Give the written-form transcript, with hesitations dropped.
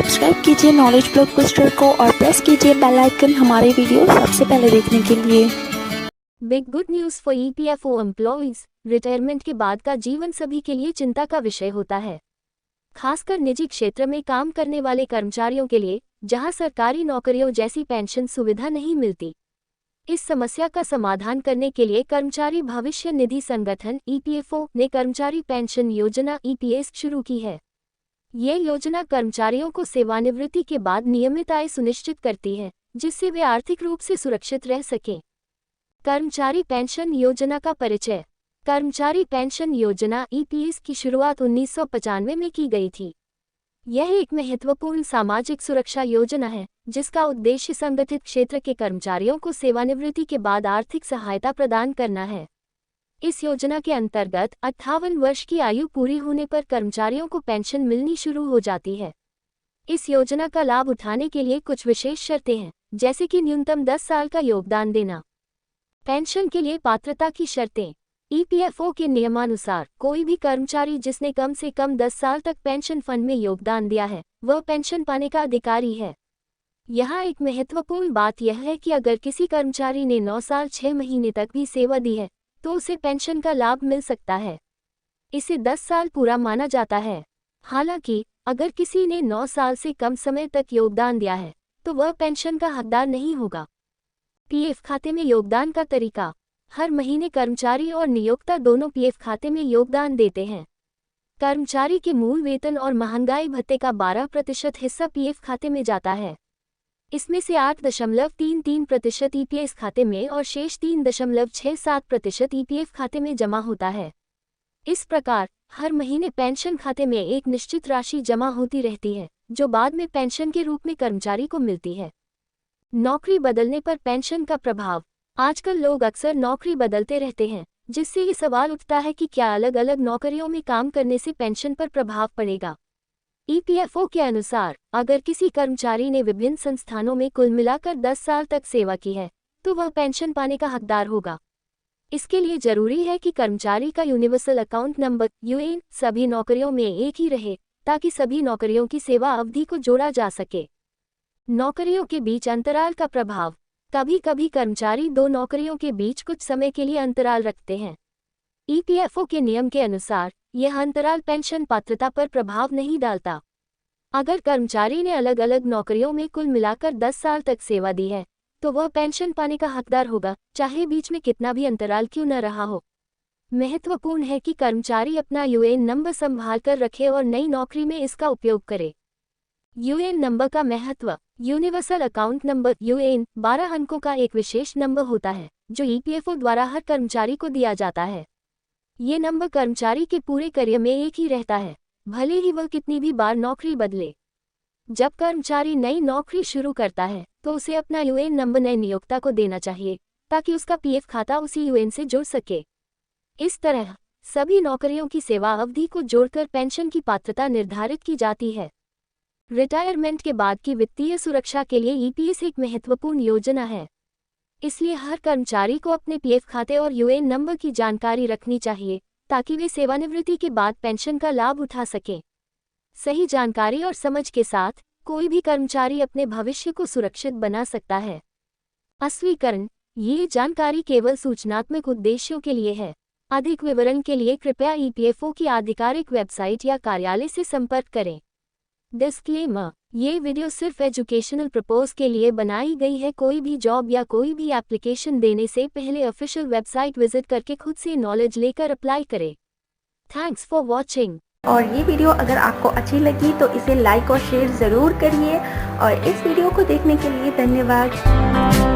Subscribe कीजिए knowledge blockbuster को और प्रेस कीजिए बेल आइकन हमारे वीडियो सबसे पहले देखने के लिए। Big good news for EPFO employees. Retirement के बाद का जीवन सभी के लिए चिंता का विषय होता है, खासकर निजी क्षेत्र में काम करने वाले कर्मचारियों के लिए, जहां सरकारी नौकरियों जैसी पेंशन सुविधा नहीं मिलती। इस समस्या का समाधान करने के लिए कर्मचारी भविष्य निधि संगठन ईपीएफओ ने कर्मचारी पेंशन योजना ईपीएस शुरू की है। ये योजना कर्मचारियों को सेवानिवृत्ति के बाद नियमित आय सुनिश्चित करती है, जिससे वे आर्थिक रूप से सुरक्षित रह सकें। कर्मचारी पेंशन योजना का परिचय। कर्मचारी पेंशन योजना ईपीएस की शुरुआत 1995 में की गई थी। यह एक महत्वपूर्ण सामाजिक सुरक्षा योजना है, जिसका उद्देश्य संगठित क्षेत्र के कर्मचारियों को सेवानिवृत्ति के बाद आर्थिक सहायता प्रदान करना है। इस योजना के अंतर्गत 58 वर्ष की आयु पूरी होने पर कर्मचारियों को पेंशन मिलनी शुरू हो जाती है। इस योजना का लाभ उठाने के लिए कुछ विशेष शर्तें हैं, जैसे कि न्यूनतम 10 साल का योगदान देना। पेंशन के लिए पात्रता की शर्तें। ईपीएफओ के नियमानुसार कोई भी कर्मचारी जिसने कम से कम 10 साल तक पेंशन फंड में योगदान दिया है, वह पेंशन पाने का अधिकारी है। यहाँ एक महत्वपूर्ण बात यह है कि अगर किसी कर्मचारी ने 9 साल 6 महीने तक भी सेवा दी है, तो उसे पेंशन का लाभ मिल सकता है। इसे 10 साल पूरा माना जाता है। हालांकि अगर किसी ने 9 साल से कम समय तक योगदान दिया है, तो वह पेंशन का हकदार नहीं होगा। पीएफ खाते में योगदान का तरीका। हर महीने कर्मचारी और नियोक्ता दोनों पीएफ खाते में योगदान देते हैं। कर्मचारी के मूल वेतन और महंगाई भत्ते का 12% हिस्सा पीएफ खाते में जाता है। इसमें से 8.33% ईपीएस खाते में और शेष 3.67% ईपीएफ खाते में जमा होता है। इस प्रकार हर महीने पेंशन खाते में एक निश्चित राशि जमा होती रहती है, जो बाद में पेंशन के रूप में कर्मचारी को मिलती है। नौकरी बदलने पर पेंशन का प्रभाव। आजकल लोग अक्सर नौकरी बदलते रहते हैं, जिससे ये सवाल उठता है कि क्या अलग अलग नौकरियों में काम करने से पेंशन पर प्रभाव पड़ेगा। ईपीएफओ के अनुसार अगर किसी कर्मचारी ने विभिन्न संस्थानों में कुल मिलाकर 10 साल तक सेवा की है, तो वह पेंशन पाने का हकदार होगा। इसके लिए जरूरी है कि कर्मचारी का यूनिवर्सल अकाउंट नंबर यूएएन सभी नौकरियों में एक ही रहे, ताकि सभी नौकरियों की सेवा अवधि को जोड़ा जा सके। नौकरियों के बीच अंतराल का प्रभाव। कभी कभी कर्मचारी 2 नौकरियों के बीच कुछ समय के लिए अंतराल रखते हैं। ईपीएफओ के नियम के अनुसार यह अंतराल पेंशन पात्रता पर प्रभाव नहीं डालता। अगर कर्मचारी ने अलग अलग नौकरियों में कुल मिलाकर 10 साल तक सेवा दी है, तो वह पेंशन पाने का हकदार होगा, चाहे बीच में कितना भी अंतराल क्यों न रहा हो। महत्वपूर्ण है कि कर्मचारी अपना यूएएन नंबर संभाल कर रखे और नई नौकरी में इसका उपयोग करे। यूएएन नंबर का महत्व। यूनिवर्सल अकाउंट नंबर यूएएन 12 अंकों का एक विशेष नंबर होता है, जो ईपीएफओ द्वारा हर कर्मचारी को दिया जाता है। ये नंबर कर्मचारी के पूरे करियर में एक ही रहता है, भले ही वह कितनी भी बार नौकरी बदले। जब कर्मचारी नई नौकरी शुरू करता है, तो उसे अपना यूएएन नंबर नए नियोक्ता को देना चाहिए, ताकि उसका पीएफ खाता उसी यूएएन से जुड़ सके। इस तरह सभी नौकरियों की सेवा अवधि को जोड़कर पेंशन की पात्रता निर्धारित की जाती है। रिटायरमेंट के बाद की वित्तीय सुरक्षा के लिए ईपीएस एक महत्वपूर्ण योजना है। इसलिए हर कर्मचारी को अपने पीएफ खाते और यूएएन नंबर की जानकारी रखनी चाहिए, ताकि वे सेवानिवृत्ति के बाद पेंशन का लाभ उठा सकें। सही जानकारी और समझ के साथ कोई भी कर्मचारी अपने भविष्य को सुरक्षित बना सकता है। अस्वीकरण। ये जानकारी केवल सूचनात्मक उद्देश्यों के लिए है। अधिक विवरण के लिए कृपया ईपीएफओ की आधिकारिक वेबसाइट या कार्यालय से संपर्क करें। डिस्क्लेमर। ये वीडियो सिर्फ एजुकेशनल पर्पस के लिए बनाई गई है। कोई भी जॉब या कोई भी एप्लीकेशन देने से पहले ऑफिशियल वेबसाइट विजिट करके खुद से नॉलेज लेकर अप्लाई करें। Thanks for watching. और ये वीडियो अगर आपको अच्छी लगी तो इसे लाइक और शेयर ज़रूर करिए और इस वीडियो को देखने के लिए धन्यवाद।